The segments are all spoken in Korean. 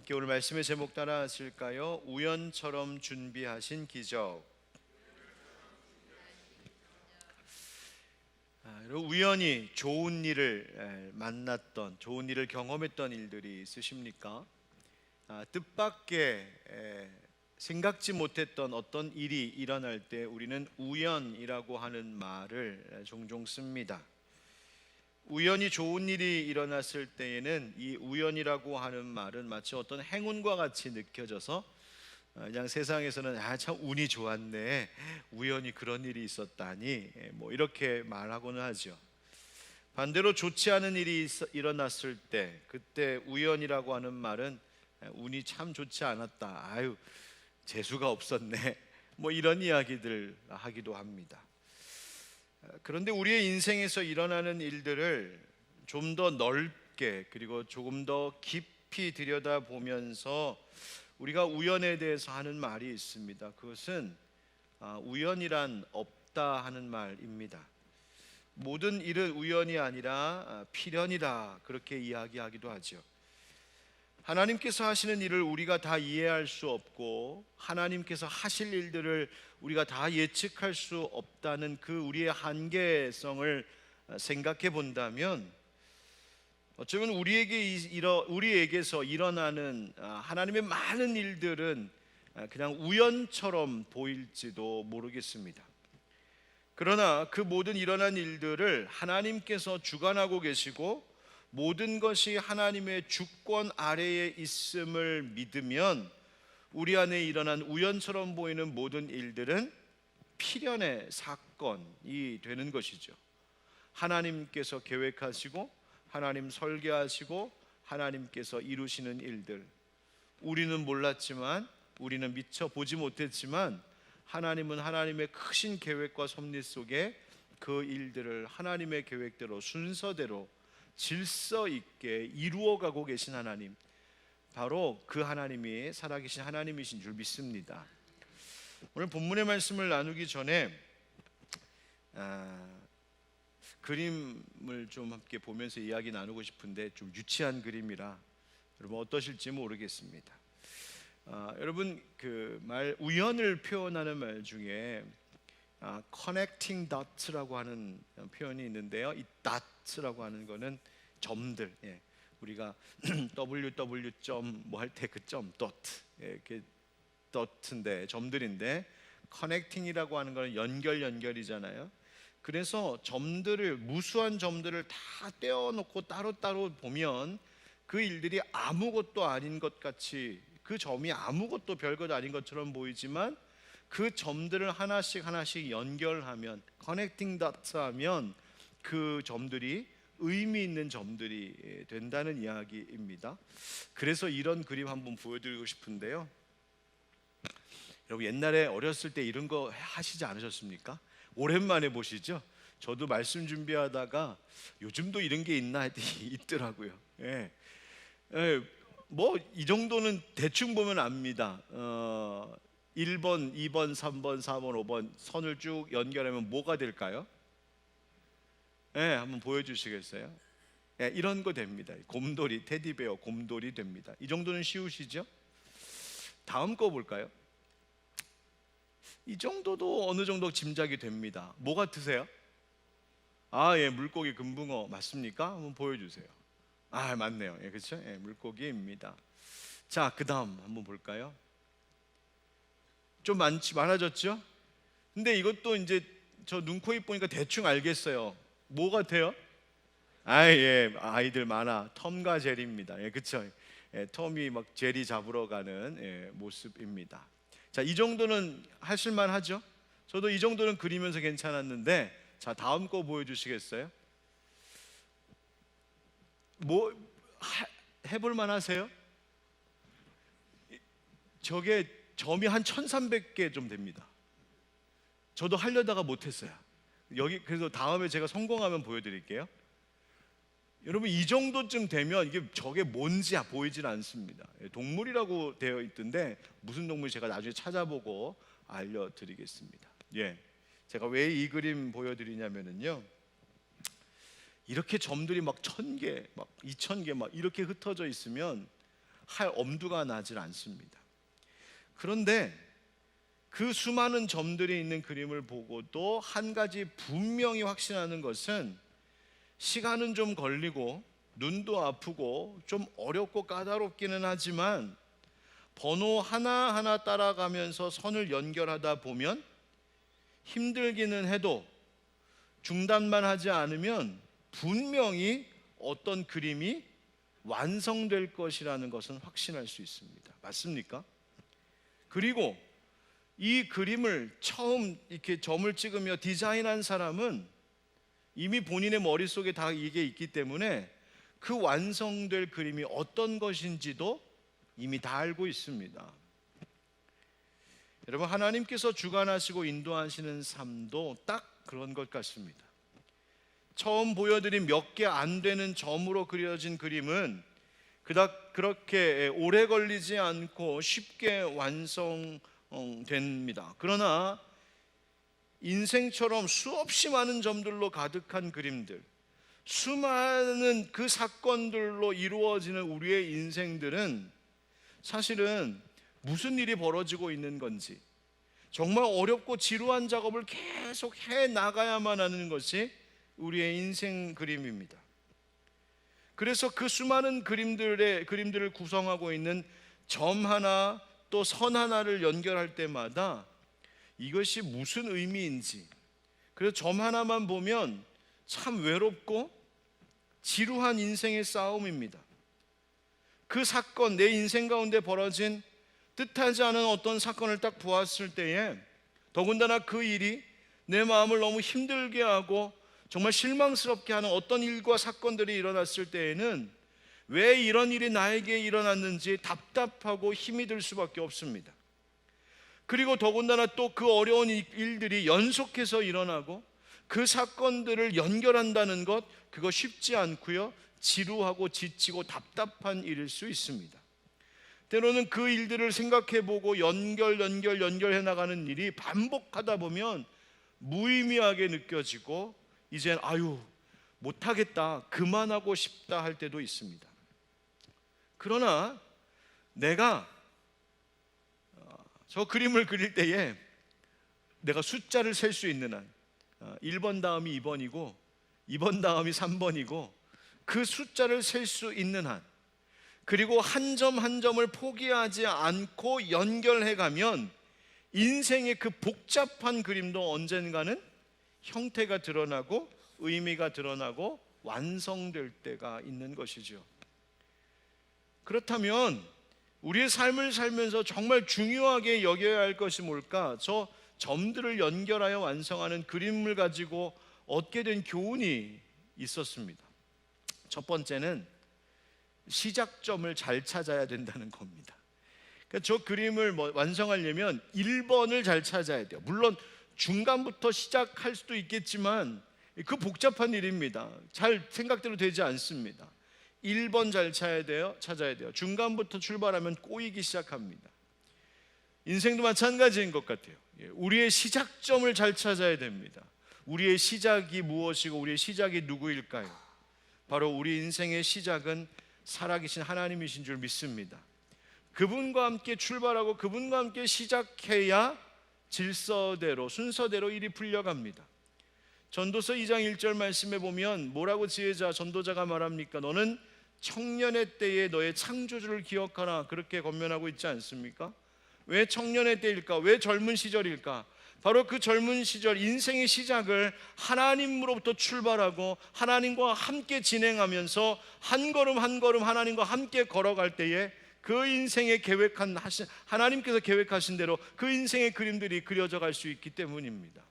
함께 오늘 말씀의 제목 따라 하실까요? 우연처럼 준비하신 기적. 여러분, 우연히 좋은 일을 만났던, 좋은 일을 경험했던 일들이 있으십니까? 뜻밖의 생각지 못했던 어떤 일이 일어날 때 우리는 우연이라고 하는 말을 종종 씁니다. 우연히 좋은 일이 일어났을 때에는 이 우연이라고 하는 말은 마치 어떤 행운과 같이 느껴져서 그냥 세상에서는 참 운이 좋았네, 우연히 그런 일이 있었다니, 뭐 이렇게 말하고는 하죠. 반대로 좋지 않은 일이 일어났을 때 그때 우연이라고 하는 말은 운이 참 좋지 않았다, 아유 재수가 없었네, 뭐 이런 이야기들 하기도 합니다. 그런데 우리의 인생에서 일어나는 일들을 좀 더 넓게 그리고 조금 더 깊이 들여다보면서 우리가 우연에 대해서 하는 말이 있습니다. 그것은 우연이란 없다 하는 말입니다. 모든 일은 우연이 아니라 필연이다, 그렇게 이야기하기도 하죠. 하나님께서 하시는 일을 우리가 다 이해할 수 없고 하나님께서 하실 일들을 우리가 다 예측할 수 없다는 그 우리의 한계성을 생각해 본다면 어쩌면 우리에게서 일어나는 하나님의 많은 일들은 그냥 우연처럼 보일지도 모르겠습니다. 그러나 그 모든 일어난 일들을 하나님께서 주관하고 계시고 모든 것이 하나님의 주권 아래에 있음을 믿으면 우리 안에 일어난 우연처럼 보이는 모든 일들은 필연의 사건이 되는 것이죠. 하나님께서 계획하시고 하나님 설계하시고 하나님께서 이루시는 일들, 우리는 몰랐지만, 우리는 미처 보지 못했지만 하나님은 하나님의 크신 계획과 섭리 속에 그 일들을 하나님의 계획대로 순서대로 질서 있게 이루어가고 계신 하나님, 바로 그 하나님이 살아계신 하나님이신 줄 믿습니다. 오늘 본문의 말씀을 나누기 전에 그림을 좀 함께 보면서 이야기 나누고 싶은데 좀 유치한 그림이라 여러분 어떠실지 모르겠습니다. 여러분 그 말 우연을 표현하는 말 중에 connecting dots라고 하는 표현이 있는데요. 이 dots라고 하는 거는 점들, 우리가 ww 점 뭐 할 때 그 점 dot, 이렇게 dot인데 점들인데 connecting이라고 하는 거는 연결이잖아요. 그래서 점들을, 무수한 점들을 다 떼어놓고 따로따로 보면 그 일들이 아무것도 아닌 것 같이, 그 점이 아무것도 별것 아닌 것처럼 보이지만 그 점들을 하나씩 연결하면, 커넥팅 다트 하면 그 점들이 의미 있는 점들이 된다는 이야기입니다. 그래서 이런 그림 한번 보여드리고 싶은데요. 여러분 옛날에 어렸을 때 이런 거 하시지 않으셨습니까? 오랜만에 보시죠? 저도 말씀 준비하다가 요즘도 이런 게 있나 있더라고요. 뭐 이 정도는 대충 보면 압니다. 1번, 2번, 3번, 4번, 5번 선을 쭉 연결하면 뭐가 될까요? 한번 보여주시겠어요? 이런 거 됩니다. 곰돌이, 테디베어, 곰돌이 됩니다. 이 정도는 쉬우시죠? 다음 거 볼까요? 이 정도도 어느 정도 짐작이 됩니다. 뭐 같으세요? 물고기, 금붕어 맞습니까? 한번 보여주세요. 맞네요. 그렇죠? 물고기입니다. 자, 그 다음 한번 볼까요? 좀 많아졌죠? 근데 이것도 이제 저 눈, 코, 입 보니까 대충 알겠어요. 뭐 같아요? 아이들 많아. 톰과 제리입니다. 그렇죠? 톰이 막 제리 잡으러 가는 모습입니다. 자, 이 정도는 하실만 하죠? 저도 이 정도는 그리면서 괜찮았는데, 자, 다음 거 보여주시겠어요? 뭐 해볼만 하세요? 저게 점이 한 1300개 좀 됩니다. 저도 하려다가 못했어요. 그래서 다음에 제가 성공하면 보여드릴게요. 여러분 이 정도쯤 되면 저게 뭔지 보이질 않습니다. 동물이라고 되어 있던데 무슨 동물인지 제가 나중에 찾아보고 알려드리겠습니다. 제가 왜 이 그림 보여드리냐면요, 이렇게 점들이 막 1000개, 막 2000개 막 이렇게 흩어져 있으면 할 엄두가 나질 않습니다. 그런데 그 수많은 점들이 있는 그림을 보고도 한 가지 분명히 확신하는 것은, 시간은 좀 걸리고 눈도 아프고 좀 어렵고 까다롭기는 하지만 번호 하나하나 따라가면서 선을 연결하다 보면, 힘들기는 해도 중단만 하지 않으면 분명히 어떤 그림이 완성될 것이라는 것은 확신할 수 있습니다. 맞습니까? 그리고 이 그림을 처음 이렇게 점을 찍으며 디자인한 사람은 이미 본인의 머릿속에 다 이게 있기 때문에 그 완성될 그림이 어떤 것인지도 이미 다 알고 있습니다. 여러분, 하나님께서 주관하시고 인도하시는 삶도 딱 그런 것 같습니다. 처음 보여드린 몇 개 안 되는 점으로 그려진 그림은 그닥 그렇게 오래 걸리지 않고 쉽게 완성됩니다. 그러나 인생처럼 수없이 많은 점들로 가득한 그림들, 수많은 그 사건들로 이루어지는 우리의 인생들은 사실은 무슨 일이 벌어지고 있는 건지, 정말 어렵고 지루한 작업을 계속 해 나가야만 하는 것이 우리의 인생 그림입니다. 그래서 그 수많은 그림들을 구성하고 있는 점 하나 또 선 하나를 연결할 때마다 이것이 무슨 의미인지, 그래서 점 하나만 보면 참 외롭고 지루한 인생의 싸움입니다. 그 사건, 내 인생 가운데 벌어진 뜻하지 않은 어떤 사건을 딱 보았을 때에, 더군다나 그 일이 내 마음을 너무 힘들게 하고 정말 실망스럽게 하는 어떤 일과 사건들이 일어났을 때에는 왜 이런 일이 나에게 일어났는지 답답하고 힘이 들 수밖에 없습니다. 그리고 더군다나 또 그 어려운 일들이 연속해서 일어나고 그 사건들을 연결한다는 것, 그거 쉽지 않고요, 지루하고 지치고 답답한 일일 수 있습니다. 때로는 그 일들을 생각해보고 연결해 나가는 일이 반복하다 보면 무의미하게 느껴지고 이젠 못하겠다, 그만하고 싶다 할 때도 있습니다. 그러나 내가 저 그림을 그릴 때에 내가 숫자를 셀 수 있는 한, 1번 다음이 2번이고 2번 다음이 3번이고 그 숫자를 셀 수 있는 한, 그리고 한 점 한 점을 포기하지 않고 연결해 가면 인생의 그 복잡한 그림도 언젠가는 형태가 드러나고 의미가 드러나고 완성될 때가 있는 것이죠. 그렇다면 우리의 삶을 살면서 정말 중요하게 여겨야 할 것이 뭘까? 저 점들을 연결하여 완성하는 그림을 가지고 얻게 된 교훈이 있었습니다. 첫 번째는 시작점을 잘 찾아야 된다는 겁니다. 그러니까 저 그림을 완성하려면 1번을 잘 찾아야 돼요. 물론 중간부터 시작할 수도 있겠지만 그 복잡한 일입니다. 잘 생각대로 되지 않습니다. 1번 잘 찾아야 돼요. 중간부터 출발하면 꼬이기 시작합니다. 인생도 마찬가지인 것 같아요. 우리의 시작점을 잘 찾아야 됩니다. 우리의 시작이 무엇이고 우리의 시작이 누구일까요? 바로 우리 인생의 시작은 살아계신 하나님이신 줄 믿습니다. 그분과 함께 출발하고 그분과 함께 시작해야 질서대로, 순서대로 일이 풀려갑니다. 전도서 2장 1절 말씀에 보면 뭐라고 지혜자, 전도자가 말합니까? 너는 청년의 때에 너의 창조주를 기억하라, 그렇게 권면하고 있지 않습니까? 왜 청년의 때일까? 왜 젊은 시절일까? 바로 그 젊은 시절, 인생의 시작을 하나님으로부터 출발하고 하나님과 함께 진행하면서 한 걸음 한 걸음 하나님과 함께 걸어갈 때에 그 인생의 하나님께서 계획하신 대로 그 인생의 그림들이 그려져 갈 수 있기 때문입니다.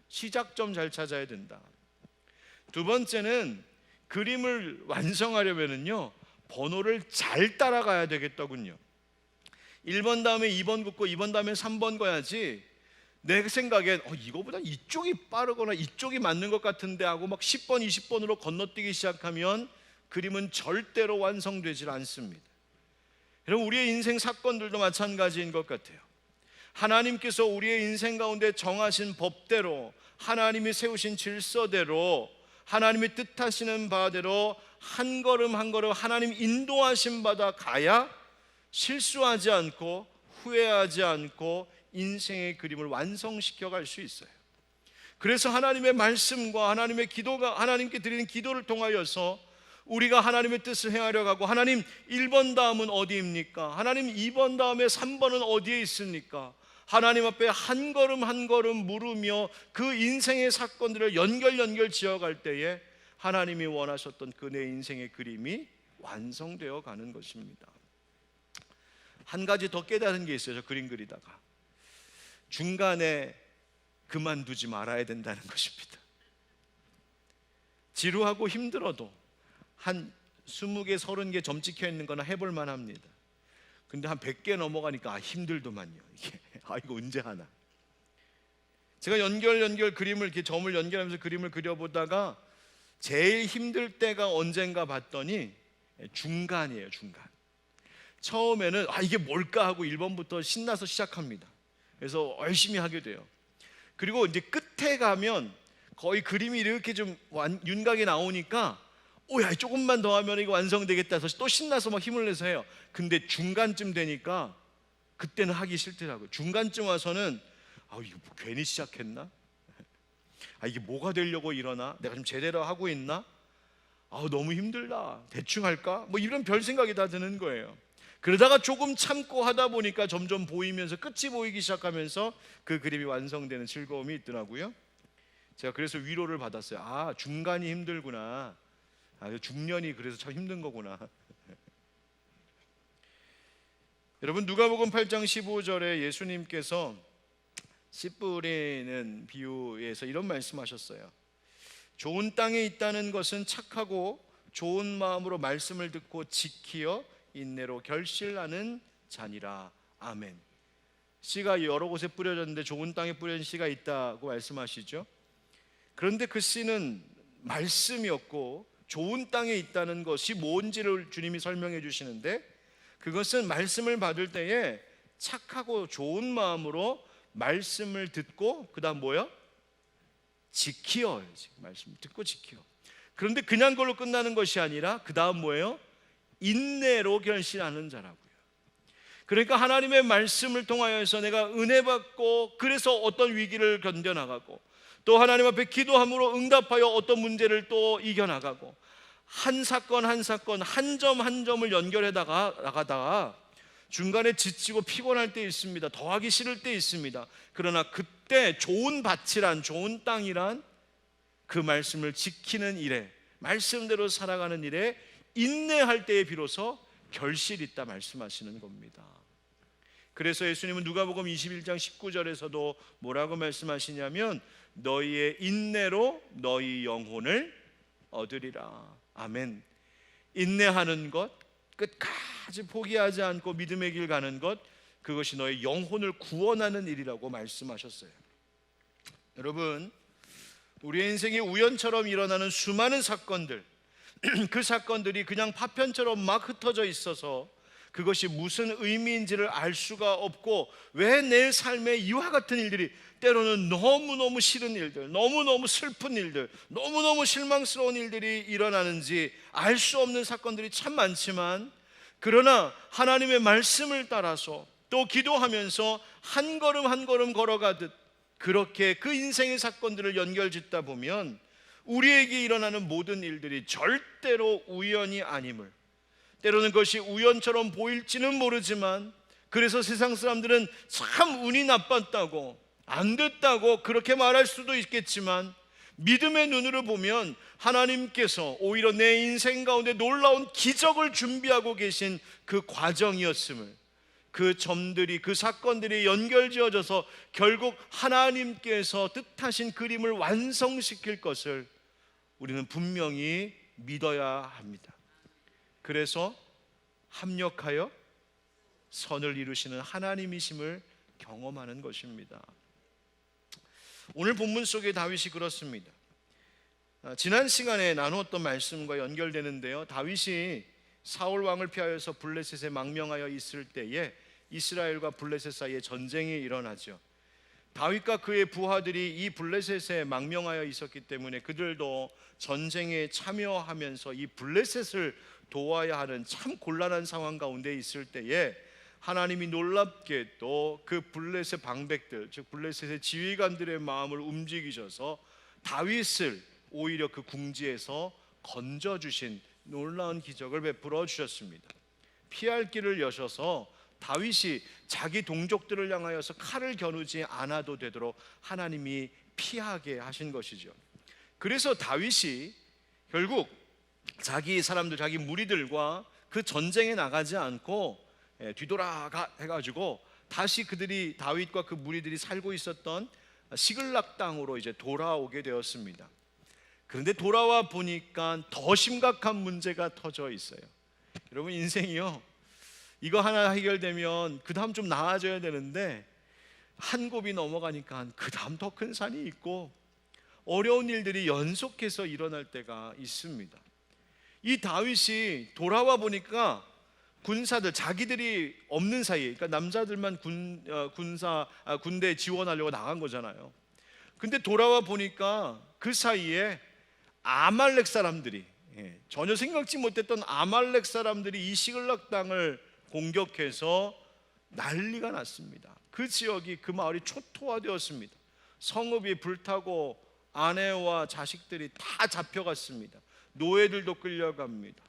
시작점 잘 찾아야 된다. 두 번째는 그림을 완성하려면요, 번호를 잘 따라가야 되겠더군요. 1번 다음에 2번 긋고 2번 다음에 3번 거야지, 내 생각엔 이거보다 이쪽이 빠르거나 이쪽이 맞는 것 같은데 하고 막 10번 20번으로 건너뛰기 시작하면 그림은 절대로 완성되질 않습니다. 여러분, 우리의 인생 사건들도 마찬가지인 것 같아요. 하나님께서 우리의 인생 가운데 정하신 법대로, 하나님이 세우신 질서대로, 하나님이 뜻하시는 바대로 한 걸음 한 걸음 하나님 인도하신 바다 가야 실수하지 않고 후회하지 않고 인생의 그림을 완성시켜 갈 수 있어요. 그래서 하나님의 말씀과 하나님의 기도가, 하나님께 드리는 기도를 통하여서 우리가 하나님의 뜻을 행하려 가고, 하나님 1번 다음은 어디입니까? 하나님 2번 다음에 3번은 어디에 있습니까? 하나님 앞에 한 걸음 한 걸음 물으며 그 인생의 사건들을 연결 지어갈 때에 하나님이 원하셨던 그 내 인생의 그림이 완성되어 가는 것입니다. 한 가지 더 깨달은 게 있어요. 저 그림 그리다가 중간에 그만두지 말아야 된다는 것입니다. 지루하고 힘들어도 한 20개, 30개 점 찍혀 있는 거나 해볼 만합니다. 근데 한 100개 넘어가니까 힘들더만요. 이거 언제 하나. 제가 연결 그림을 이렇게 점을 연결하면서 그림을 그려보다가 제일 힘들 때가 언젠가 봤더니 중간이에요. 중간. 처음에는 이게 뭘까 하고 1번부터 신나서 시작합니다. 그래서 열심히 하게 돼요. 그리고 이제 끝에 가면 거의 그림이 이렇게 좀 윤곽이 나오니까 야, 조금만 더 하면 이거 완성되겠다 해서 또 신나서 막 힘을 내서 해요. 근데 중간쯤 되니까 그때는 하기 싫더라고요. 중간쯤 와서는 이거 뭐 괜히 시작했나? 이게 뭐가 되려고 이러나? 내가 좀 제대로 하고 있나? 너무 힘들다. 대충 할까? 뭐 이런 별 생각이 다 드는 거예요. 그러다가 조금 참고 하다 보니까 점점 보이면서 끝이 보이기 시작하면서 그 그림이 완성되는 즐거움이 있더라고요. 제가 그래서 위로를 받았어요. 중간이 힘들구나. 중년이 그래서 참 힘든 거구나. 여러분, 누가복음 8장 15절에 예수님께서 씨 뿌리는 비유에서 이런 말씀하셨어요. 좋은 땅에 있다는 것은 착하고 좋은 마음으로 말씀을 듣고 지키어 인내로 결실하는 자니라. 아멘. 씨가 여러 곳에 뿌려졌는데 좋은 땅에 뿌려진 씨가 있다고 말씀하시죠. 그런데 그 씨는 말씀이었고 좋은 땅에 있다는 것이 뭔지를 주님이 설명해 주시는데, 그것은 말씀을 받을 때에 착하고 좋은 마음으로 말씀을 듣고 그 다음 뭐요? 지키어. 말씀 듣고 지키어. 그런데 그냥 그걸로 끝나는 것이 아니라 그 다음 뭐예요? 인내로 결실하는 자라고요. 그러니까 하나님의 말씀을 통하여서 내가 은혜 받고 그래서 어떤 위기를 견뎌나가고, 또 하나님 앞에 기도함으로 응답하여 어떤 문제를 또 이겨나가고, 한 사건 한 사건 한 점 한 점을 연결해 나가다가 중간에 지치고 피곤할 때 있습니다. 더 하기 싫을 때 있습니다. 그러나 그때 좋은 밭이란, 좋은 땅이란 그 말씀을 지키는 일에, 말씀대로 살아가는 일에 인내할 때에 비로소 결실이 있다 말씀하시는 겁니다. 그래서 예수님은 누가복음 21장 19절에서도 뭐라고 말씀하시냐면 너희의 인내로 너희 영혼을 얻으리라. 아멘. 인내하는 것, 끝까지 포기하지 않고 믿음의 길 가는 것, 그것이 너의 영혼을 구원하는 일이라고 말씀하셨어요. 여러분, 우리의 인생에 우연처럼 일어나는 수많은 사건들, 그 사건들이 그냥 파편처럼 막 흩어져 있어서 그것이 무슨 의미인지를 알 수가 없고, 왜 내 삶에 이와 같은 일들이, 때로는 너무너무 싫은 일들, 너무너무 슬픈 일들, 너무너무 실망스러운 일들이 일어나는지 알 수 없는 사건들이 참 많지만, 그러나 하나님의 말씀을 따라서 또 기도하면서 한 걸음 한 걸음 걸어가듯 그렇게 그 인생의 사건들을 연결짓다 보면 우리에게 일어나는 모든 일들이 절대로 우연이 아님을, 때로는 그것이 우연처럼 보일지는 모르지만, 그래서 세상 사람들은 참 운이 나빴다고, 안 됐다고 그렇게 말할 수도 있겠지만, 믿음의 눈으로 보면 하나님께서 오히려 내 인생 가운데 놀라운 기적을 준비하고 계신 그 과정이었음을, 그 점들이, 그 사건들이 연결지어져서 결국 하나님께서 뜻하신 그림을 완성시킬 것을 우리는 분명히 믿어야 합니다. 그래서 합력하여 선을 이루시는 하나님이심을 경험하는 것입니다. 오늘 본문 속에 다윗이 그렇습니다. 지난 시간에 나누었던 말씀과 연결되는데요, 다윗이 사울 왕을 피하여서 블레셋에 망명하여 있을 때에 이스라엘과 블레셋 사이에 전쟁이 일어나죠. 다윗과 그의 부하들이 이 블레셋에 망명하여 있었기 때문에 그들도 전쟁에 참여하면서 이 블레셋을 도와야 하는 참 곤란한 상황 가운데 있을 때에 하나님이 놀랍게도 그 블레셋 방백들, 즉 블레셋의 지휘관들의 마음을 움직이셔서 다윗을 오히려 그 궁지에서 건져주신 놀라운 기적을 베풀어 주셨습니다. 피할 길을 여셔서 다윗이 자기 동족들을 향하여서 칼을 겨누지 않아도 되도록 하나님이 피하게 하신 것이죠. 그래서 다윗이 결국 자기 사람들, 자기 무리들과 그 전쟁에 나가지 않고 뒤돌아가 해가지고 다시 그들이, 다윗과 그 무리들이 살고 있었던 시글락 땅으로 이제 돌아오게 되었습니다. 그런데 돌아와 보니까 더 심각한 문제가 터져 있어요. 여러분, 인생이요, 이거 하나 해결되면 그 다음 좀 나아져야 되는데 한 곱이 넘어가니까 그 다음 더 큰 산이 있고 어려운 일들이 연속해서 일어날 때가 있습니다. 이 다윗이 돌아와 보니까 군사들, 자기들이 없는 사이에, 그러니까 남자들만 군대에 지원하려고 나간 거잖아요. 근데 돌아와 보니까 그 사이에 아말렉 사람들이, 전혀 생각지 못했던 아말렉 사람들이 이 시글락 땅을 공격해서 난리가 났습니다. 그 지역이, 그 마을이 초토화되었습니다. 성읍이 불타고 아내와 자식들이 다 잡혀갔습니다. 노예들도 끌려갑니다.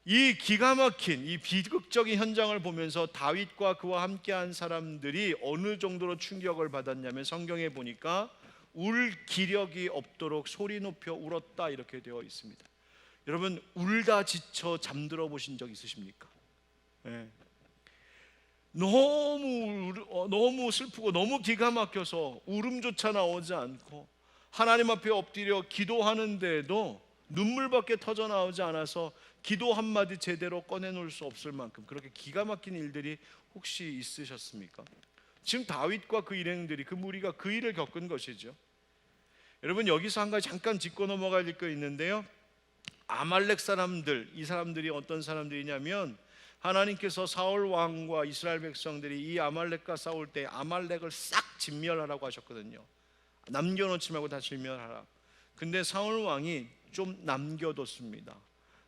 이 기가 막힌 이 비극적인 현장을 보면서 다윗과 그와 함께한 사람들이 어느 정도로 충격을 받았냐면, 성경에 보니까 울 기력이 없도록 소리 높여 울었다 이렇게 되어 있습니다. 여러분, 울다 지쳐 잠들어 보신 적 있으십니까? 네. 너무 슬프고 너무 기가 막혀서 울음조차 나오지 않고 하나님 앞에 엎드려 기도하는데도 눈물밖에 터져 나오지 않아서 기도 한마디 제대로 꺼내놓을 수 없을 만큼 그렇게 기가 막힌 일들이 혹시 있으셨습니까? 지금 다윗과 그 일행들이, 그 무리가 그 일을 겪은 것이죠. 여러분, 여기서 한 가지 잠깐 짚고 넘어갈 거 있는데요, 아말렉 사람들, 이 사람들이 어떤 사람들이냐면, 하나님께서 사울 왕과 이스라엘 백성들이 이 아말렉과 싸울 때 아말렉을 싹 진멸하라고 하셨거든요. 남겨놓지 말고 다 진멸하라. 근데 사울 왕이 좀 남겨뒀습니다.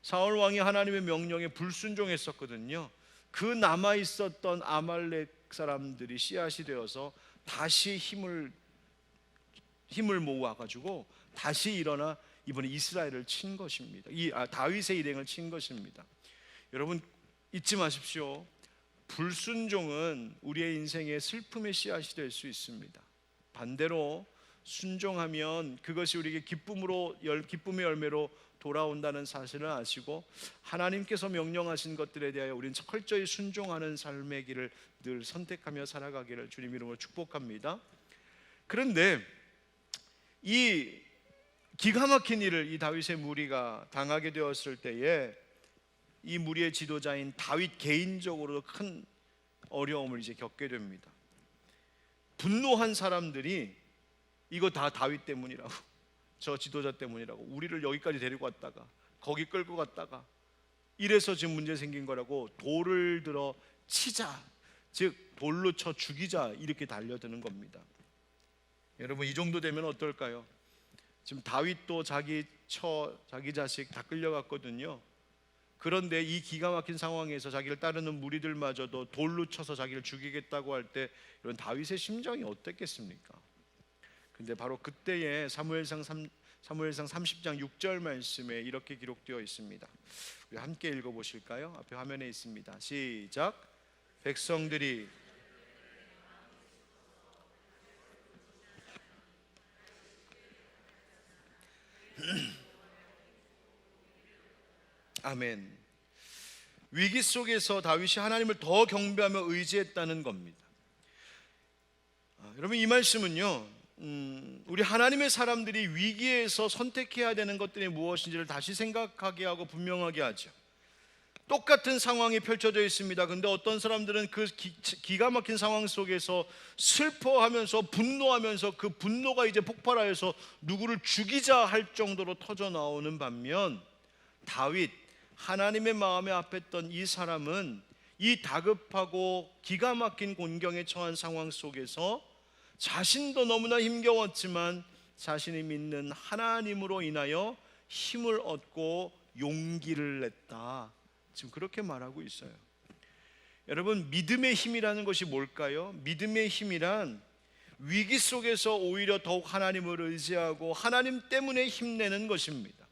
사울 왕이 하나님의 명령에 불순종했었거든요. 그 남아있었던 아말렉 사람들이 씨앗이 되어서 다시 힘을 모아가지고 다시 일어나 이번에 이스라엘을 친 것입니다. 다윗의 일행을 친 것입니다. 여러분, 잊지 마십시오. 불순종은 우리의 인생의 슬픔의 씨앗이 될 수 있습니다. 반대로 순종하면 그것이 우리에게 기쁨의 열매로 돌아온다는 사실을 아시고, 하나님께서 명령하신 것들에 대하여 우리는 철저히 순종하는 삶의 길을 늘 선택하며 살아가기를 주님 이름으로 축복합니다. 그런데 이 기가 막힌 일을 이 다윗의 무리가 당하게 되었을 때에 이 무리의 지도자인 다윗 개인적으로도 큰 어려움을 이제 겪게 됩니다. 분노한 사람들이 이거 다 다윗 때문이라고, 저 지도자 때문이라고, 우리를 여기까지 데리고 왔다가 거기 끌고 갔다가 이래서 지금 문제 생긴 거라고 돌을 들어 치자, 즉 돌로 쳐 죽이자, 이렇게 달려드는 겁니다. 여러분, 이 정도 되면 어떨까요? 지금 다윗도 자기 자식 다 끌려갔거든요. 그런데 이 기가 막힌 상황에서 자기를 따르는 무리들마저도 돌로 쳐서 자기를 죽이겠다고 할 때 이런 다윗의 심정이 어땠겠습니까? 근데 바로 그때에 사무엘상 30장 6절 말씀에 이렇게 기록되어 있습니다. 우리 함께 읽어보실까요? 앞에 화면에 있습니다. 시작. 백성들이 아멘. 위기 속에서 다윗이 하나님을 더 경배하며 의지했다는 겁니다. 여러분, 이 말씀은요, 우리 하나님의 사람들이 위기에서 선택해야 되는 것들이 무엇인지를 다시 생각하게 하고 분명하게 하죠. 똑같은 상황이 펼쳐져 있습니다. 근데 어떤 사람들은 그 기가 막힌 상황 속에서 슬퍼하면서 분노하면서 그 분노가 이제 폭발하여서 누구를 죽이자 할 정도로 터져 나오는 반면, 다윗, 하나님의 마음에 합했던 이 사람은 이 다급하고 기가 막힌 곤경에 처한 상황 속에서 자신도 너무나 힘겨웠지만 자신이 믿는 하나님으로 인하여 힘을 얻고 용기를 냈다. 지금 그렇게 말하고 있어요. 여러분, 믿음의 힘이라는 것이 뭘까요? 믿음의 힘이란 위기 속에서 오히려 더욱 하나님을 의지하고 하나님 때문에 힘내는 것입니다.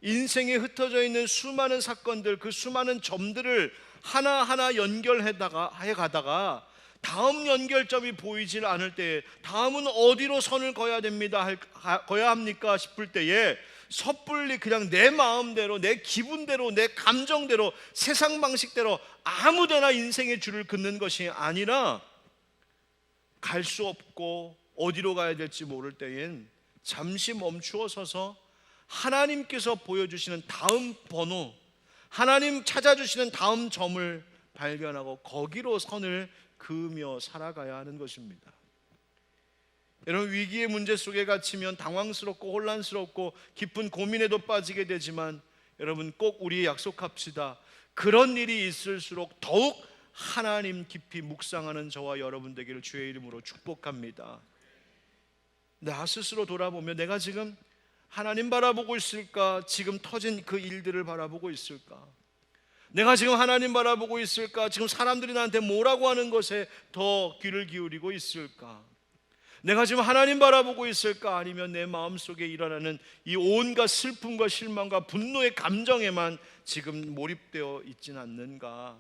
인생에 흩어져 있는 수많은 사건들, 그 수많은 점들을 하나하나 연결해 가다가 다음 연결점이 보이질 않을 때에, 다음은 어디로 선을 그어야 합니까 싶을 때에 섣불리 그냥 내 마음대로, 내 기분대로, 내 감정대로, 세상 방식대로 아무데나 인생의 줄을 긋는 것이 아니라, 갈 수 없고 어디로 가야 될지 모를 때엔 잠시 멈추어 서서 하나님께서 보여주시는 다음 번호, 하나님 찾아주시는 다음 점을 발견하고 거기로 선을 그으며 살아가야 하는 것입니다. 여러분, 위기의 문제 속에 갇히면 당황스럽고 혼란스럽고 깊은 고민에도 빠지게 되지만, 여러분 꼭 우리 약속합시다. 그런 일이 있을수록 더욱 하나님 깊이 묵상하는 저와 여러분 되기를 주의 이름으로 축복합니다. 나 스스로 돌아보면 내가 지금 하나님 바라보고 있을까? 지금 터진 그 일들을 바라보고 있을까? 내가 지금 하나님 바라보고 있을까? 지금 사람들이 나한테 뭐라고 하는 것에 더 귀를 기울이고 있을까? 내가 지금 하나님 바라보고 있을까? 아니면 내 마음속에 일어나는 이 온갖 슬픔과 실망과 분노의 감정에만 지금 몰입되어 있진 않는가?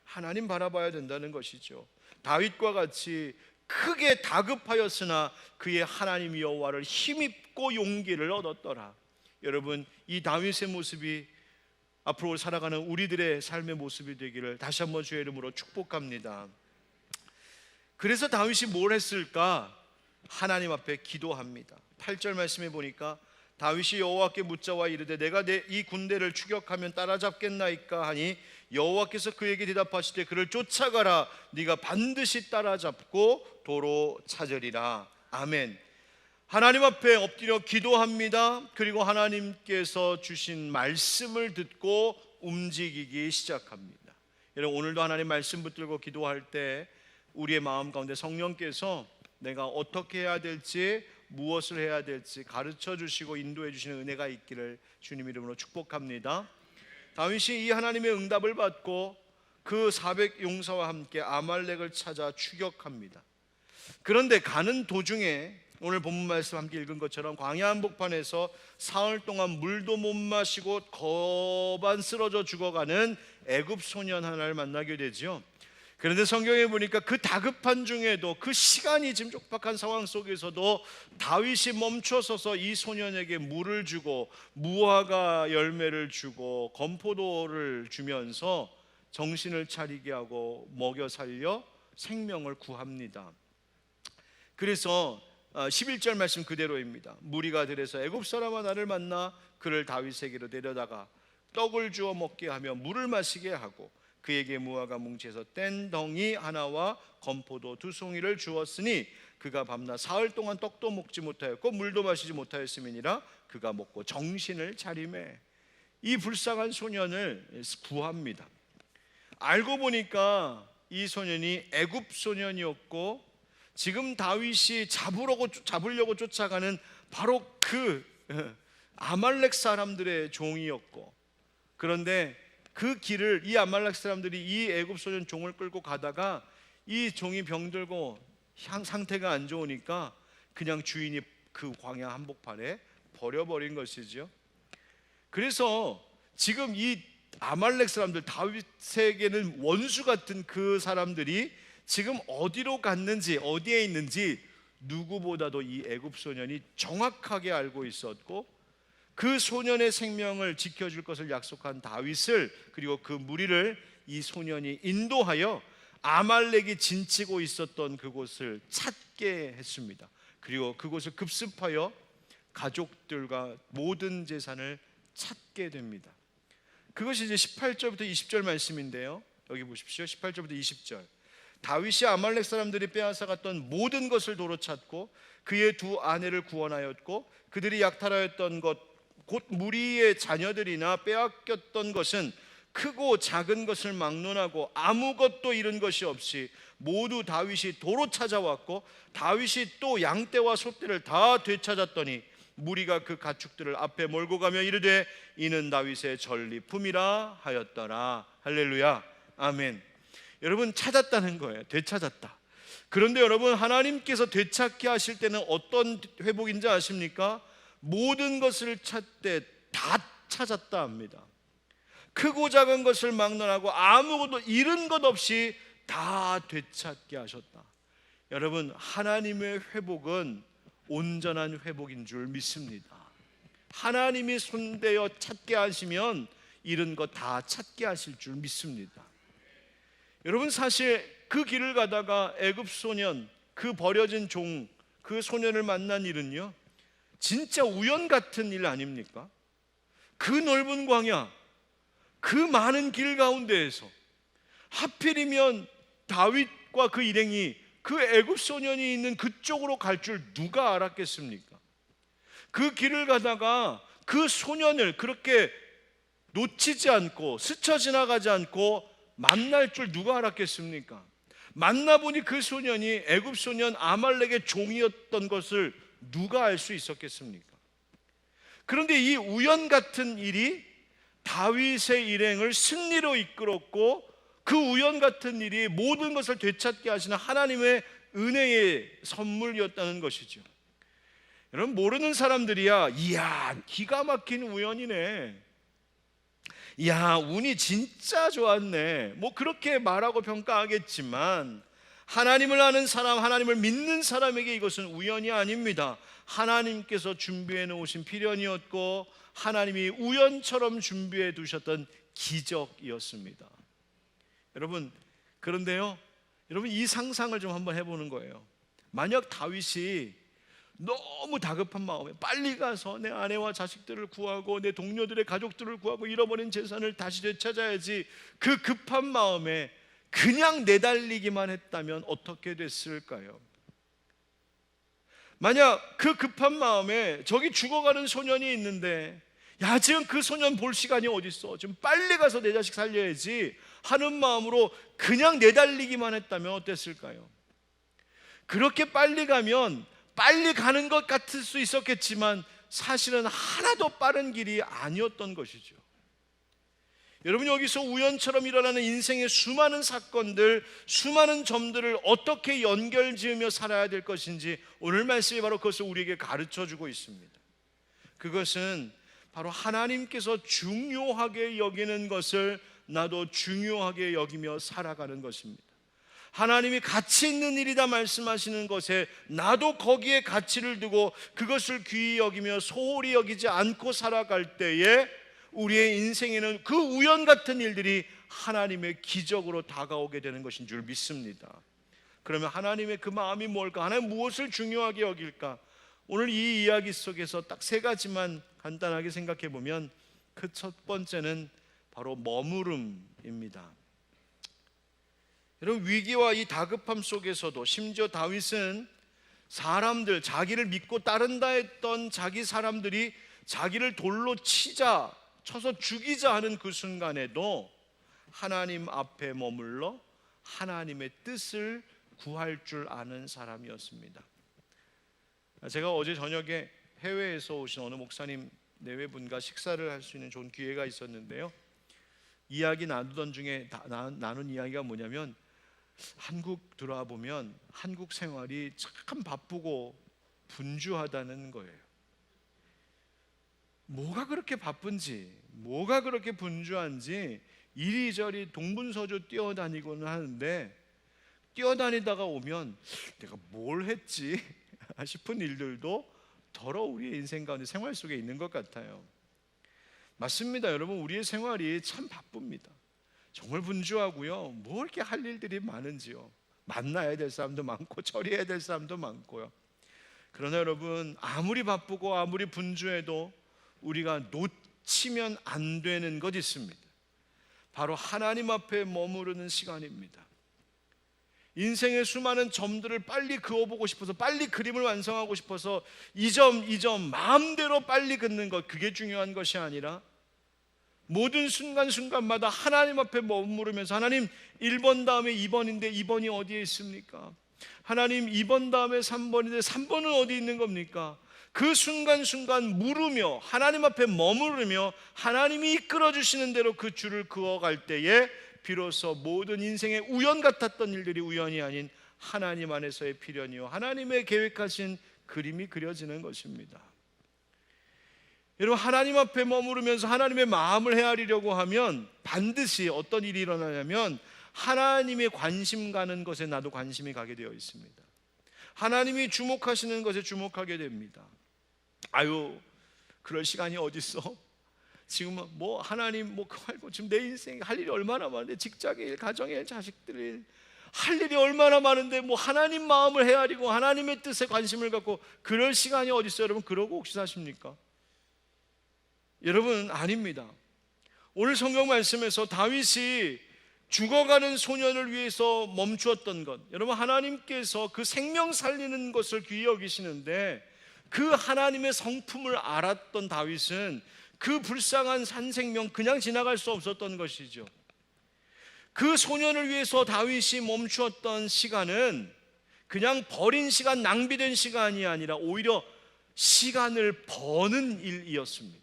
하나님 바라봐야 된다는 것이죠. 다윗과 같이 크게 다급하였으나 그의 하나님 여호와를 힘입고 용기를 얻었더라. 여러분, 이 다윗의 모습이 앞으로 살아가는 우리들의 삶의 모습이 되기를 다시 한번 주의 이름으로 축복합니다. 그래서 다윗이 뭘 했을까? 하나님 앞에 기도합니다. 8절 말씀해 보니까 다윗이 여호와께 묻자와 이르되 내가 이 군대를 추격하면 따라잡겠나이까 하니 여호와께서 그에게 대답하시되 그를 쫓아가라. 네가 반드시 따라잡고 도로 찾으리라. 아멘. 하나님 앞에 엎드려 기도합니다. 그리고 하나님께서 주신 말씀을 듣고 움직이기 시작합니다. 여러분, 오늘도 하나님 말씀 붙들고 기도할 때 우리의 마음 가운데 성령께서 내가 어떻게 해야 될지, 무엇을 해야 될지 가르쳐 주시고 인도해 주시는 은혜가 있기를 주님 이름으로 축복합니다. 다윗이 이 하나님의 응답을 받고 그 400용사와 함께 아말렉을 찾아 추격합니다. 그런데 가는 도중에 오늘 본문 말씀 함께 읽은 것처럼 광야 한복판에서 사흘 동안 물도 못 마시고 거반 쓰러져 죽어가는 애굽 소년 하나를 만나게 되죠. 그런데 성경에 보니까 그 다급한 중에도, 그 시간이 지금 촉박한 상황 속에서도 다윗이 멈춰서서 이 소년에게 물을 주고 무화과 열매를 주고 건포도를 주면서 정신을 차리게 하고 먹여 살려 생명을 구합니다. 그래서 11절 말씀 그대로입니다. 무리가 들에서 애굽 사람아 나를 만나 그를 다윗에게로 데려다가 떡을 주어 먹게 하며 물을 마시게 하고 그에게 무화과 뭉치에서 뗀 덩이 하나와 건포도 2송이를 주었으니 그가 밤낮 사흘 동안 떡도 먹지 못하였고 물도 마시지 못하였음이니라. 그가 먹고 정신을 차리매 이 불쌍한 소년을 구합니다. 알고 보니까 이 소년이 애굽 소년이었고 지금 다윗이 잡으려고 쫓아가는 바로 그 아말렉 사람들의 종이었고, 그런데 그 길을 이 아말렉 사람들이 이 애굽 소년 종을 끌고 가다가 이 종이 병들고 상태가 안 좋으니까 그냥 주인이 그 광야 한복판에 버려버린 것이죠. 그래서 지금 이 아말렉 사람들, 다윗에게는 원수 같은 그 사람들이 지금 어디로 갔는지, 어디에 있는지 누구보다도 이 애굽 소년이 정확하게 알고 있었고, 그 소년의 생명을 지켜줄 것을 약속한 다윗을, 그리고 그 무리를 이 소년이 인도하여 아말렉이 진치고 있었던 그곳을 찾게 했습니다. 그리고 그곳을 급습하여 가족들과 모든 재산을 찾게 됩니다. 그것이 이제 18절부터 20절 말씀인데요, 여기 보십시오. 18절부터 20절. 다윗이 아말렉 사람들이 빼앗아갔던 모든 것을 도로 찾고 그의 2 아내를 구원하였고 그들이 약탈하였던 것 곧 무리의 자녀들이나 빼앗겼던 것은 크고 작은 것을 막론하고 아무것도 잃은 것이 없이 모두 다윗이 도로 찾아왔고 다윗이 또 양떼와 소떼를 다 되찾았더니 무리가 그 가축들을 앞에 몰고 가며 이르되 이는 다윗의 전리품이라 하였더라. 할렐루야, 아멘. 여러분, 찾았다는 거예요. 되찾았다. 그런데 여러분, 하나님께서 되찾게 하실 때는 어떤 회복인지 아십니까? 모든 것을 찾되 다 찾았다 합니다. 크고 작은 것을 막론하고 아무것도 잃은 것 없이 다 되찾게 하셨다. 여러분, 하나님의 회복은 온전한 회복인 줄 믿습니다. 하나님이 손대어 찾게 하시면 잃은 것 다 찾게 하실 줄 믿습니다. 여러분, 사실 그 길을 가다가 애굽 소년, 그 버려진 종, 그 소년을 만난 일은요, 진짜 우연 같은 일 아닙니까? 그 넓은 광야, 그 많은 길 가운데에서 하필이면 다윗과 그 일행이 그 애굽 소년이 있는 그쪽으로 갈 줄 누가 알았겠습니까? 그 길을 가다가 그 소년을 그렇게 놓치지 않고 스쳐 지나가지 않고 만날 줄 누가 알았겠습니까? 만나보니 그 소년이 애굽 소년 아말렉의 종이었던 것을 누가 알 수 있었겠습니까? 그런데 이 우연 같은 일이 다윗의 일행을 승리로 이끌었고 그 우연 같은 일이 모든 것을 되찾게 하시는 하나님의 은혜의 선물이었다는 것이죠. 여러분, 모르는 사람들이야 이야 기가 막힌 우연이네, 이야 운이 진짜 좋았네, 뭐 그렇게 말하고 평가하겠지만 하나님을 아는 사람, 하나님을 믿는 사람에게 이것은 우연이 아닙니다. 하나님께서 준비해 놓으신 필연이었고 하나님이 우연처럼 준비해 두셨던 기적이었습니다. 여러분, 그런데요, 여러분 이 상상을 좀 한번 해보는 거예요. 만약 다윗이 너무 다급한 마음에 빨리 가서 내 아내와 자식들을 구하고 내 동료들의 가족들을 구하고 잃어버린 재산을 다시 되찾아야지, 그 급한 마음에 그냥 내달리기만 했다면 어떻게 됐을까요? 만약 그 급한 마음에 저기 죽어가는 소년이 있는데 야 지금 그 소년 볼 시간이 어딨어, 지금 빨리 가서 내 자식 살려야지 하는 마음으로 그냥 내달리기만 했다면 어땠을까요? 그렇게 빨리 가면 빨리 가는 것 같을 수 있었겠지만 사실은 하나도 빠른 길이 아니었던 것이죠. 여러분, 여기서 우연처럼 일어나는 인생의 수많은 사건들, 수많은 점들을 어떻게 연결지으며 살아야 될 것인지 오늘 말씀이 바로 그것을 우리에게 가르쳐주고 있습니다. 그것은 바로 하나님께서 중요하게 여기는 것을 나도 중요하게 여기며 살아가는 것입니다. 하나님이 가치 있는 일이다 말씀하시는 것에 나도 거기에 가치를 두고 그것을 귀히 여기며 소홀히 여기지 않고 살아갈 때에 우리의 인생에는 그 우연 같은 일들이 하나님의 기적으로 다가오게 되는 것인 줄 믿습니다. 그러면 하나님의 그 마음이 뭘까? 하나님 무엇을 중요하게 여길까? 오늘 이 이야기 속에서 딱 세 가지만 간단하게 생각해 보면 그 첫 번째는 바로 머무름입니다. 여러분, 위기와 이 다급함 속에서도 심지어 다윗은 사람들, 자기를 믿고 따른다 했던 자기 사람들이 자기를 돌로 쳐서 죽이자 하는 그 순간에도 하나님 앞에 머물러 하나님의 뜻을 구할 줄 아는 사람이었습니다. 제가 어제 저녁에 해외에서 오신 어느 목사님 내외분과 식사를 할 수 있는 좋은 기회가 있었는데요, 이야기 나누던 중에 나눈 이야기가 뭐냐면 한국 들어와 보면 한국 생활이 참 바쁘고 분주하다는 거예요. 뭐가 그렇게 바쁜지, 뭐가 그렇게 분주한지 이리저리 동분서주 뛰어다니고는 하는데 뛰어다니다가 오면 내가 뭘 했지 싶은 일들도 더러 우리의 인생 가운데 생활 속에 있는 것 같아요. 맞습니다. 여러분, 우리의 생활이 참 바쁩니다. 정말 분주하고요, 뭐 이렇게 할 일들이 많은지요. 만나야 될 사람도 많고 처리해야 될 사람도 많고요. 그러나 여러분, 아무리 바쁘고 아무리 분주해도 우리가 놓치면 안 되는 것 있습니다. 바로 하나님 앞에 머무르는 시간입니다. 인생의 수많은 점들을 빨리 그어보고 싶어서, 빨리 그림을 완성하고 싶어서 이 점 마음대로 빨리 긋는 것, 그게 중요한 것이 아니라 모든 순간순간마다 하나님 앞에 머무르면서 하나님 1번 다음에 2번인데 2번이 어디에 있습니까? 하나님 2번 다음에 3번인데 3번은 어디 있는 겁니까? 그 순간순간 물으며 하나님 앞에 머무르며 하나님이 이끌어 주시는 대로 그 줄을 그어갈 때에 비로소 모든 인생의 우연 같았던 일들이 우연이 아닌 하나님 안에서의 필연이요 하나님의 계획하신 그림이 그려지는 것입니다. 여러분, 하나님 앞에 머무르면서 하나님의 마음을 헤아리려고 하면 반드시 어떤 일이 일어나냐면 하나님의 관심 가는 것에 나도 관심이 가게 되어 있습니다. 하나님이 주목하시는 것에 주목하게 됩니다. 아유, 그럴 시간이 어딨어? 지금 뭐 하나님 뭐 그거 말고 지금 내 인생 할 일이 얼마나 많은데, 직장의 일, 가정의 일, 자식들 일, 할 일이 얼마나 많은데 뭐 하나님 마음을 헤아리고 하나님의 뜻에 관심을 갖고 그럴 시간이 어딨어요? 여러분, 그러고 혹시 사십니까? 여러분, 아닙니다. 오늘 성경 말씀에서 다윗이 죽어가는 소년을 위해서 멈추었던 것, 여러분, 하나님께서 그 생명 살리는 것을 귀히 여기시는데 그 하나님의 성품을 알았던 다윗은 그 불쌍한 산 생명 그냥 지나갈 수 없었던 것이죠. 그 소년을 위해서 다윗이 멈추었던 시간은 그냥 버린 시간, 낭비된 시간이 아니라 오히려 시간을 버는 일이었습니다.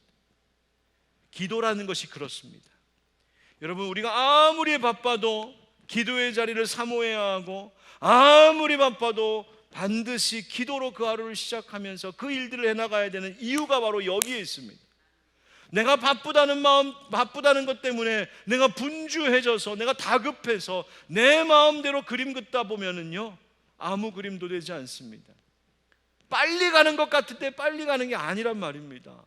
기도라는 것이 그렇습니다. 여러분, 우리가 아무리 바빠도 기도의 자리를 사모해야 하고, 아무리 바빠도 반드시 기도로 그 하루를 시작하면서 그 일들을 해나가야 되는 이유가 바로 여기에 있습니다. 내가 바쁘다는 마음, 바쁘다는 것 때문에 내가 분주해져서, 내가 다급해서 내 마음대로 그림 긋다 보면은요, 아무 그림도 되지 않습니다. 빨리 가는 것 같은데 빨리 가는 게 아니란 말입니다.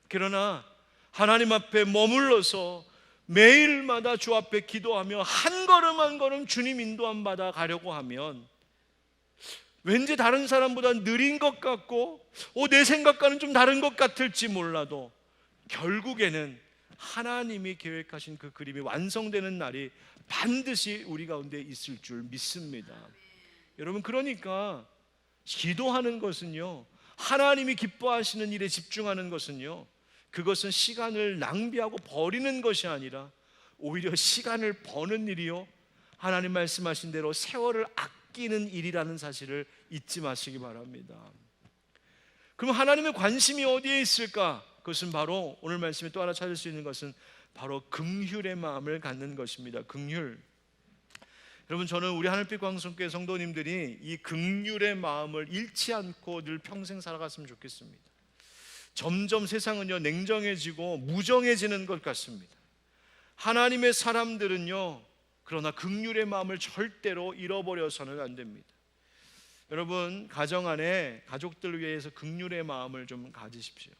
그러나 하나님 앞에 머물러서 매일마다 주 앞에 기도하며 한 걸음 한 걸음 주님 인도함 받아 가려고 하면 왠지 다른 사람보다 느린 것 같고 내 생각과는 좀 다른 것 같을지 몰라도 결국에는 하나님이 계획하신 그 그림이 완성되는 날이 반드시 우리 가운데 있을 줄 믿습니다. 여러분, 그러니까 기도하는 것은요, 하나님이 기뻐하시는 일에 집중하는 것은요, 그것은 시간을 낭비하고 버리는 것이 아니라 오히려 시간을 버는 일이요, 하나님 말씀하신 대로 세월을 아끼는 일이라는 사실을 잊지 마시기 바랍니다. 그럼 하나님의 관심이 어디에 있을까? 그것은 바로 오늘 말씀에 또 하나 찾을 수 있는 것은 바로 긍휼의 마음을 갖는 것입니다. 긍휼. 여러분, 저는 우리 하늘빛 광성교회 성도님들이 이 긍휼의 마음을 잃지 않고 늘 평생 살아갔으면 좋겠습니다. 점점 세상은요, 냉정해지고 무정해지는 것 같습니다. 하나님의 사람들은요, 그러나 긍휼의 마음을 절대로 잃어버려서는 안 됩니다. 여러분, 가정 안에 가족들 위해서 긍휼의 마음을 좀 가지십시오.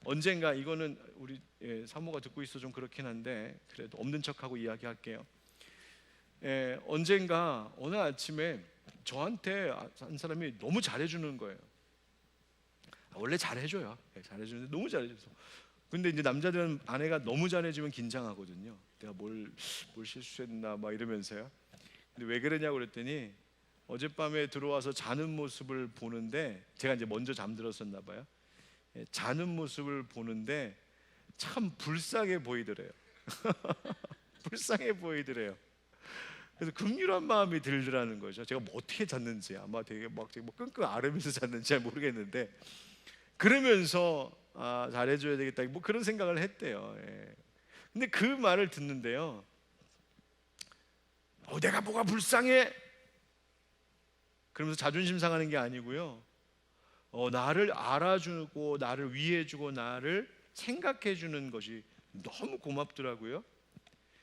언젠가, 이거는 우리 사모가 듣고 있어 좀 그렇긴 한데 그래도 없는 척하고 이야기할게요. 언젠가 어느 아침에 저한테 한 사람이 너무 잘해주는 거예요. 원래 잘해줘요. 잘해주는데 너무 잘해줘서. 근데 이제 남자들은 아내가 너무 잘해주면 긴장하거든요. 내가 뭘 실수했나 막 이러면서요. 근데 왜 그러냐고 그랬더니 어젯밤에 들어와서 자는 모습을 보는데, 제가 이제 먼저 잠들었었나 봐요. 자는 모습을 보는데 참 불쌍해 보이더래요. 불쌍해 보이더래요. 그래서 긍휼한 마음이 들더라는 거죠. 제가 뭐 어떻게 잤는지, 아마 되게 막 끙끙 앓으면서 잤는지 잘 모르겠는데, 그러면서 잘해줘야 되겠다, 뭐 그런 생각을 했대요. 근데 그 말을 듣는데요, 내가 뭐가 불쌍해? 그러면서 자존심 상하는 게 아니고요, 나를 알아주고 나를 위해주고 나를 생각해주는 것이 너무 고맙더라고요.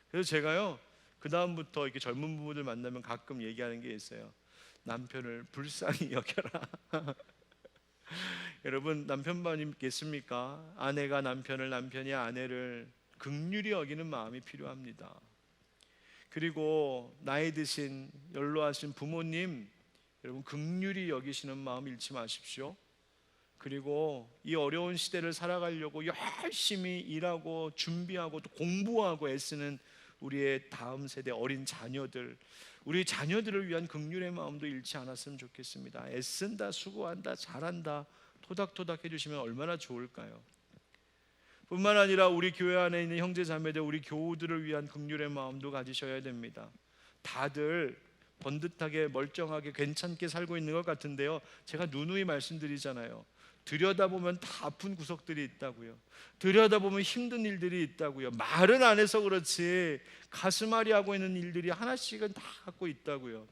그래서 제가요, 그 다음부터 이렇게 젊은 부부들 만나면 가끔 얘기하는 게 있어요. 남편을 불쌍히 여겨라. 여러분, 남편만 있겠습니까? 아내가 남편을, 남편이 아내를 긍휼히 여기는 마음이 필요합니다. 그리고 나이 드신 연로하신 부모님, 여러분 긍휼히 여기시는 마음 잃지 마십시오. 그리고 이 어려운 시대를 살아가려고 열심히 일하고 준비하고 또 공부하고 애쓰는 우리의 다음 세대 어린 자녀들, 우리 자녀들을 위한 긍휼의 마음도 잃지 않았으면 좋겠습니다. 애쓴다, 수고한다, 잘한다 토닥토닥 해주시면 얼마나 좋을까요? 뿐만 아니라 우리 교회 안에 있는 형제 자매들, 우리 교우들을 위한 긍휼의 마음도 가지셔야 됩니다. 다들 번듯하게 멀쩡하게 괜찮게 살고 있는 것 같은데요, 제가 누누이 말씀드리잖아요. 들여다보면 다 아픈 구석들이 있다고요. 들여다보면 힘든 일들이 있다고요. 말은 안 해서 그렇지 가슴앓이 하고 있는 일들이 하나씩은 다 갖고 있다고요.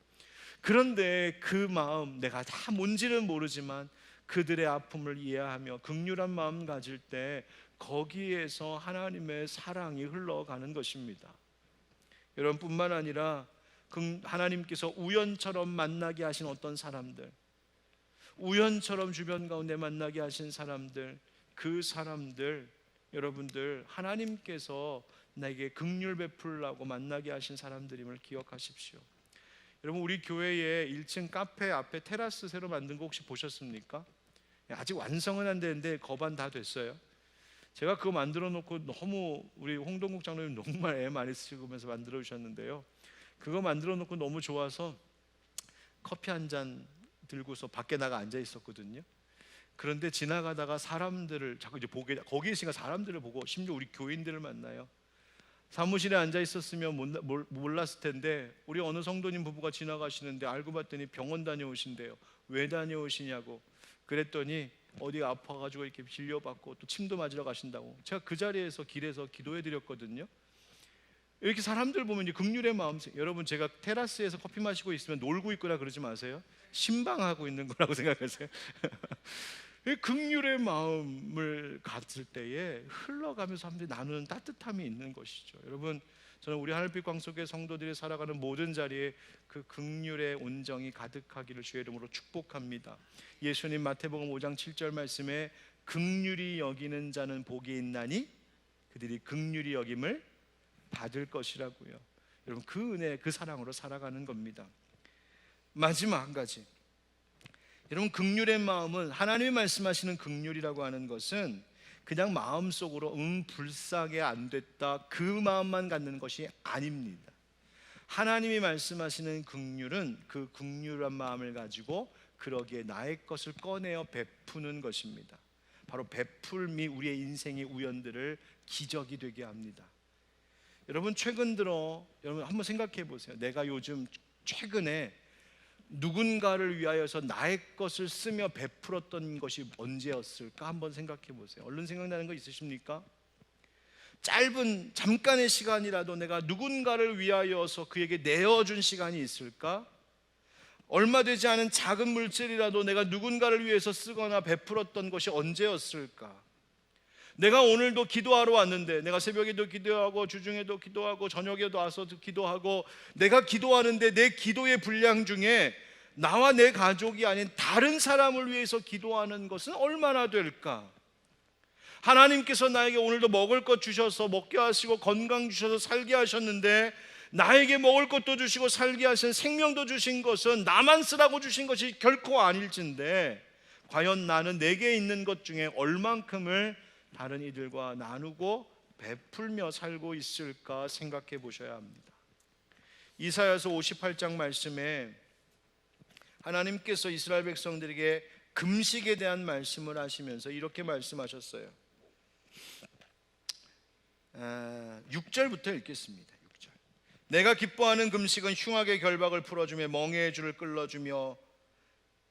그런데 그 마음, 내가 다 뭔지는 모르지만 그들의 아픔을 이해하며 긍휼한 마음 가질 때 거기에서 하나님의 사랑이 흘러가는 것입니다. 여러분, 뿐만 아니라 하나님께서 우연처럼 만나게 하신 어떤 사람들, 우연처럼 주변 가운데 만나게 하신 사람들, 그 사람들, 여러분들 하나님께서 나에게 긍휼 베풀라고 만나게 하신 사람들임을 기억하십시오. 여러분, 우리 교회에 1층 카페 앞에 테라스 새로 만든 거 혹시 보셨습니까? 아직 완성은 안 되는데 거반 다 됐어요. 제가 그거 만들어 놓고 너무, 우리 홍동국 장로님 정말 애 많이 쓰시면서 만들어 주셨는데요, 그거 만들어 놓고 너무 좋아서 커피 한 잔 들고서 밖에 나가 앉아 있었거든요. 그런데 지나가다가 사람들을 자꾸 이제 보게, 거기 있으니까 사람들을 보고, 심지어 우리 교인들을 만나요. 사무실에 앉아 있었으면 몰랐을 텐데 우리 어느 성도님 부부가 지나가시는데 알고 봤더니 병원 다녀오신대요. 왜 다녀오시냐고 그랬더니 어디가 아파가지고 이렇게 진료받고 또 침도 맞으러 가신다고. 제가 그 자리에서 길에서 기도해 드렸거든요. 이렇게 사람들 보면 이제 긍휼의 마음, 여러분 제가 테라스에서 커피 마시고 있으면 놀고 있거나 그러지 마세요. 신방하고 있는 거라고 생각하세요. 긍휼의 마음을 가질 때에 흘러가면서 사람들이 나누는 따뜻함이 있는 것이죠. 여러분, 저는 우리 하늘빛 광석의 성도들이 살아가는 모든 자리에 그 긍휼의 온정이 가득하기를 주의 이름으로 축복합니다. 예수님 마태복음 5장 7절 말씀에 긍휼히 여기는 자는 복이 있나니 그들이 긍휼히 여김을 받을 것이라고요. 여러분, 그 은혜, 그 사랑으로 살아가는 겁니다. 마지막 한 가지, 여러분, 긍휼의 마음은, 하나님이 말씀하시는 긍휼이라고 하는 것은 그냥 마음속으로 불쌍해 안 됐다 그 마음만 갖는 것이 아닙니다. 하나님이 말씀하시는 긍휼은 그 긍휼한 마음을 가지고 그러기에 나의 것을 꺼내어 베푸는 것입니다. 바로 베풀미 우리의 인생의 우연들을 기적이 되게 합니다. 여러분, 최근 들어 여러분 한번 생각해 보세요. 내가 요즘 최근에 누군가를 위하여서 나의 것을 쓰며 베풀었던 것이 언제였을까 한번 생각해 보세요. 얼른 생각나는 거 있으십니까? 짧은 잠깐의 시간이라도 내가 누군가를 위하여서 그에게 내어준 시간이 있을까? 얼마 되지 않은 작은 물질이라도 내가 누군가를 위해서 쓰거나 베풀었던 것이 언제였을까? 내가 오늘도 기도하러 왔는데, 내가 새벽에도 기도하고 주중에도 기도하고 저녁에도 와서도 기도하고, 내가 기도하는데 내 기도의 분량 중에 나와 내 가족이 아닌 다른 사람을 위해서 기도하는 것은 얼마나 될까? 하나님께서 나에게 오늘도 먹을 것 주셔서 먹게 하시고 건강 주셔서 살게 하셨는데, 나에게 먹을 것도 주시고 살게 하신 생명도 주신 것은 나만 쓰라고 주신 것이 결코 아닐진데, 과연 나는 내게 있는 것 중에 얼만큼을 다른 이들과 나누고 베풀며 살고 있을까 생각해 보셔야 합니다. 이사야서 58장 말씀에 하나님께서 이스라엘 백성들에게 금식에 대한 말씀을 하시면서 이렇게 말씀하셨어요. 6절부터 읽겠습니다. 6절. 내가 기뻐하는 금식은 흉악의 결박을 풀어주며 멍에의 줄을 끌어주며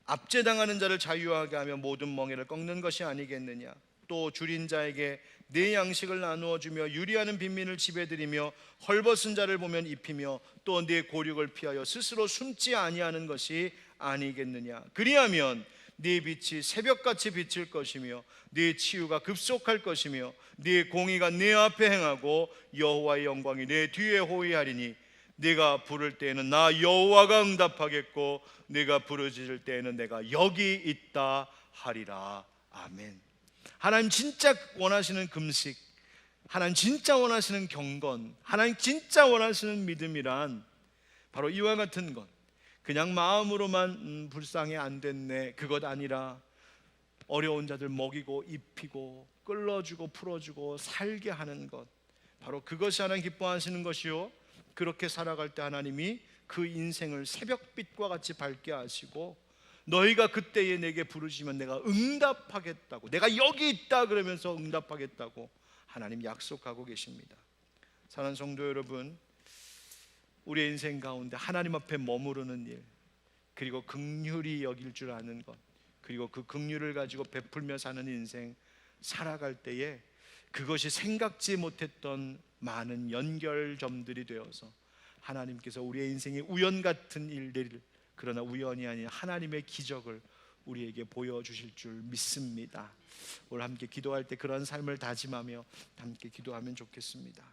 압제당하는 자를 자유하게 하며 모든 멍에를 꺾는 것이 아니겠느냐. 또 줄인 자에게 내 양식을 나누어 주며 유리하는 빈민을 집에 들이며 헐벗은 자를 보면 입히며 또 내 고륙을 피하여 스스로 숨지 아니하는 것이 아니겠느냐. 그리하면 네 빛이 새벽같이 비칠 것이며 네 치유가 급속할 것이며 네 공의가 네 앞에 행하고 여호와의 영광이 네 뒤에 호위하리니 네가 부를 때에는 나 여호와가 응답하겠고 네가 부르짖을 때에는 내가 여기 있다 하리라. 아멘. 하나님 진짜 원하시는 금식, 하나님 진짜 원하시는 경건, 하나님 진짜 원하시는 믿음이란 바로 이와 같은 것. 그냥 마음으로만 불쌍히 안 됐네, 그것 아니라 어려운 자들 먹이고 입히고 끌어주고 풀어주고 살게 하는 것, 바로 그것이 하나님 기뻐하시는 것이요, 그렇게 살아갈 때 하나님이 그 인생을 새벽빛과 같이 밝게 하시고, 너희가 그때에 내게 부르시면 내가 응답하겠다고, 내가 여기 있다 그러면서 응답하겠다고 하나님 약속하고 계십니다. 사랑하는 성도 여러분, 우리의 인생 가운데 하나님 앞에 머무르는 일, 그리고 긍휼히 여길 줄 아는 것, 그리고 그 긍휼을 가지고 베풀며 사는 인생 살아갈 때에 그것이 생각지 못했던 많은 연결점들이 되어서 하나님께서 우리의 인생의 우연 같은 일들을, 그러나 우연이 아닌 하나님의 기적을 우리에게 보여주실 줄 믿습니다. 오늘 함께 기도할 때 그런 삶을 다짐하며 함께 기도하면 좋겠습니다.